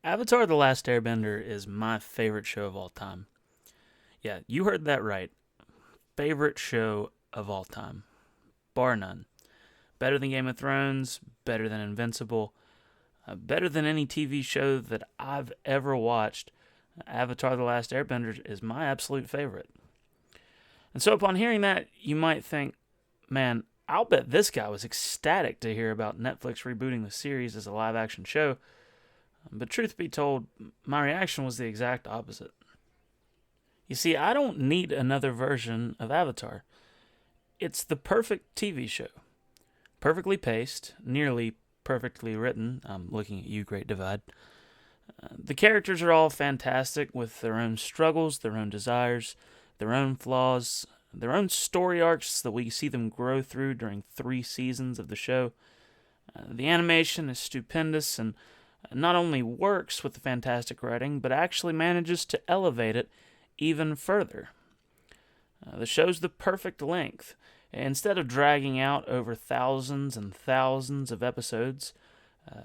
Avatar The Last Airbender is my favorite show of all time. Yeah, you heard that right. Favorite show of all time. Bar none. Better than Game of Thrones, better than Invincible, better than any TV show that I've ever watched. Avatar The Last Airbender is my absolute favorite. And so upon hearing that, you might think, man, I'll bet this guy was ecstatic to hear about Netflix rebooting the series as a live action show. But truth be told, my reaction was the exact opposite. You see, I don't need another version of Avatar. It's the perfect TV show. Perfectly paced, nearly perfectly written. I'm looking at you, Great Divide. The characters are all fantastic with their own struggles, their own desires, their own flaws, their own story arcs that we see them grow through during 3 seasons of the show. The animation is stupendous and not only works with the fantastic writing, but actually manages to elevate it even further. The show's the perfect length. Instead of dragging out over thousands and thousands of episodes,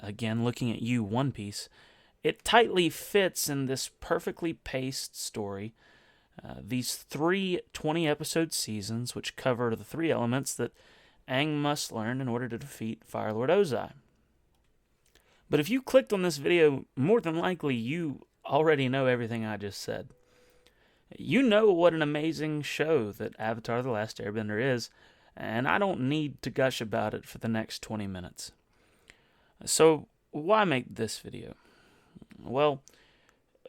again looking at you, One Piece, it tightly fits in this perfectly paced story. These 3 20-episode seasons, which cover the 3 elements that Aang must learn in order to defeat Fire Lord Ozai. But if you clicked on this video, more than likely you already know everything I just said. You know what an amazing show that Avatar The Last Airbender is, and I don't need to gush about it for the next 20 minutes. So, why make this video? Well,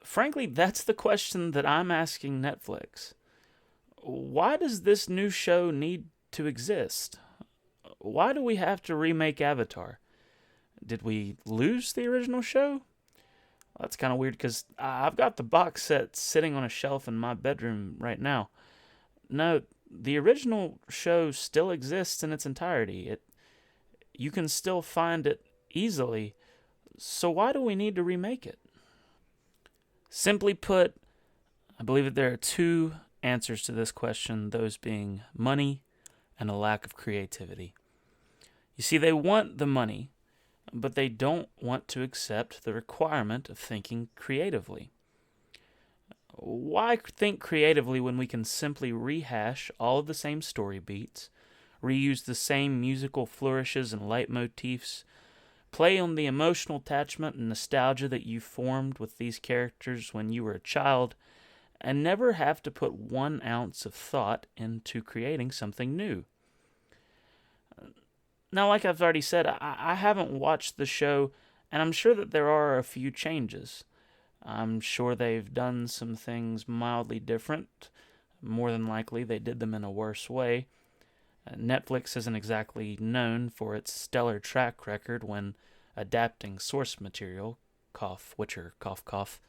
frankly, that's the question that I'm asking Netflix. Why does this new show need to exist? Why do we have to remake Avatar? Did we lose the original show? Well, that's kind of weird because I've got the box set sitting on a shelf in my bedroom right now. No, the original show still exists in its entirety. You can still find it easily. So why do we need to remake it? Simply put, I believe that there are 2 answers to this question, those being money and a lack of creativity. You see, they want the money, but they don't want to accept the requirement of thinking creatively. Why think creatively when we can simply rehash all of the same story beats, reuse the same musical flourishes and leitmotifs, play on the emotional attachment and nostalgia that you formed with these characters when you were a child, and never have to put 1 ounce of thought into creating something new? Now, like I've already said, I haven't watched the show, and I'm sure that there are a few changes. I'm sure they've done some things mildly different. More than likely, they did them in a worse way. Netflix isn't exactly known for its stellar track record when adapting source material. Cough, Witcher, cough, cough.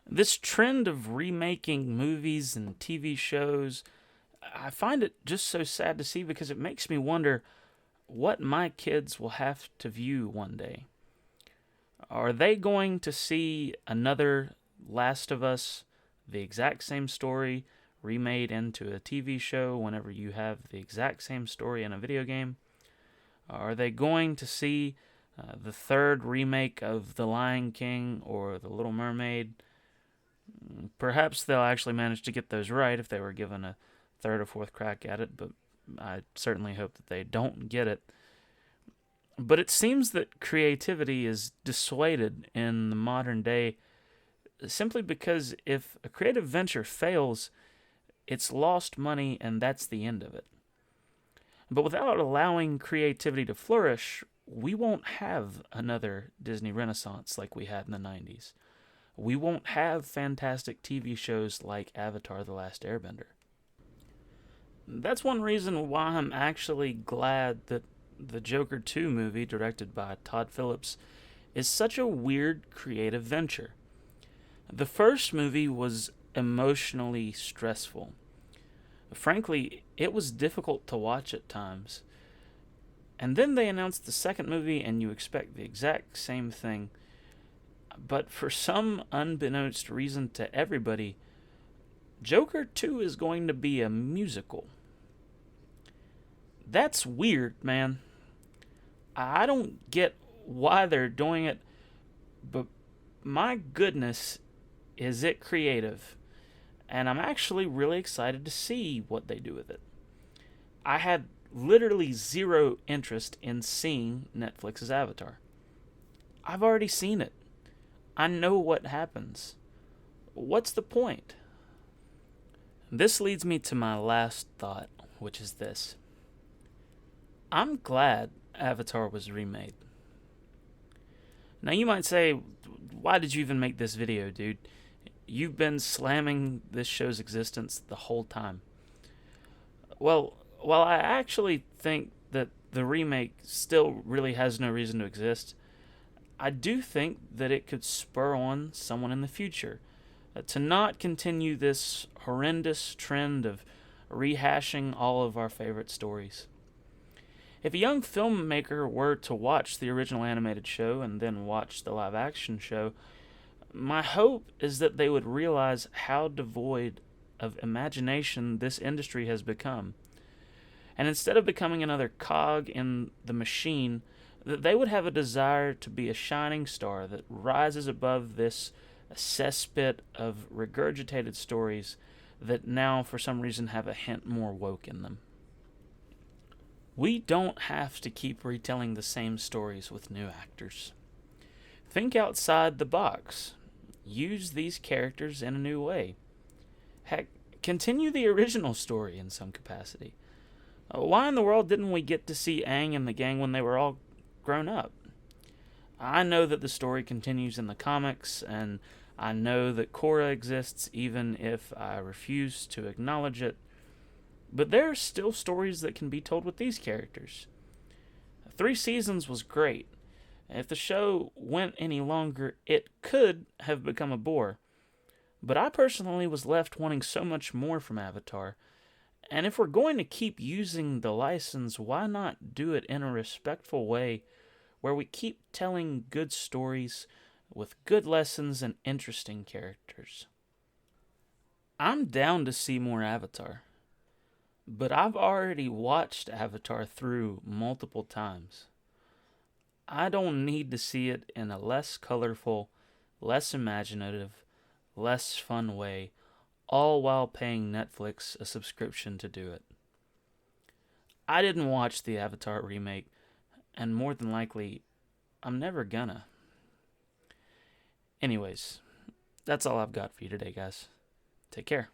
This trend of remaking movies and TV shows, I find it just so sad to see because it makes me wonder what my kids will have to view one day. Are they going to see another Last of Us, the exact same story, remade into a TV show whenever you have the exact same story in a video game? Are they going to see the 3rd remake of The Lion King or The Little Mermaid? Perhaps they'll actually manage to get those right if they were given a 3rd or 4th crack at it, but I certainly hope that they don't get it. But it seems that creativity is dissuaded in the modern day simply because if a creative venture fails, it's lost money and that's the end of it. But without allowing creativity to flourish, we won't have another Disney Renaissance like we had in the 90s. We won't have fantastic TV shows like Avatar The Last Airbender. That's one reason why I'm actually glad that the Joker 2 movie, directed by Todd Phillips, is such a weird creative venture. The first movie was emotionally stressful. Frankly, it was difficult to watch at times. And then they announced the second movie and you expect the exact same thing. But for some unbeknownst reason to everybody, Joker 2 is going to be a musical. That's weird, man. I don't get why they're doing it, But my goodness, is it creative. And I'm actually really excited to see what they do with it. I had literally zero interest in seeing Netflix's Avatar. I've already seen it. I know what happens. What's the point? This leads me to my last thought, which is this. I'm glad Avatar was remade. Now you might say, why did you even make this video, dude? You've been slamming this show's existence the whole time. Well, while I actually think that the remake still really has no reason to exist, I do think that it could spur on someone in the future to not continue this horrendous trend of rehashing all of our favorite stories. If a young filmmaker were to watch the original animated show and then watch the live action show, my hope is that they would realize how devoid of imagination this industry has become. And instead of becoming another cog in the machine, that they would have a desire to be a shining star that rises above this cesspit of regurgitated stories that now, for some reason, have a hint more woke in them. We don't have to keep retelling the same stories with new actors. Think outside the box. Use these characters in a new way. Heck, continue the original story in some capacity. Why in the world didn't we get to see Aang and the gang when they were all grown up? I know that the story continues in the comics, and I know that Korra exists even if I refuse to acknowledge it, but there are still stories that can be told with these characters. 3 seasons was great. If the show went any longer, it could have become a bore. But I personally was left wanting so much more from Avatar. And if we're going to keep using the license, why not do it in a respectful way where we keep telling good stories with good lessons and interesting characters? I'm down to see more Avatar, but I've already watched Avatar through multiple times. I don't need to see it in a less colorful, less imaginative, less fun way, all while paying Netflix a subscription to do it. I didn't watch the Avatar remake, and more than likely, I'm never gonna. Anyways, that's all I've got for you today, guys. Take care.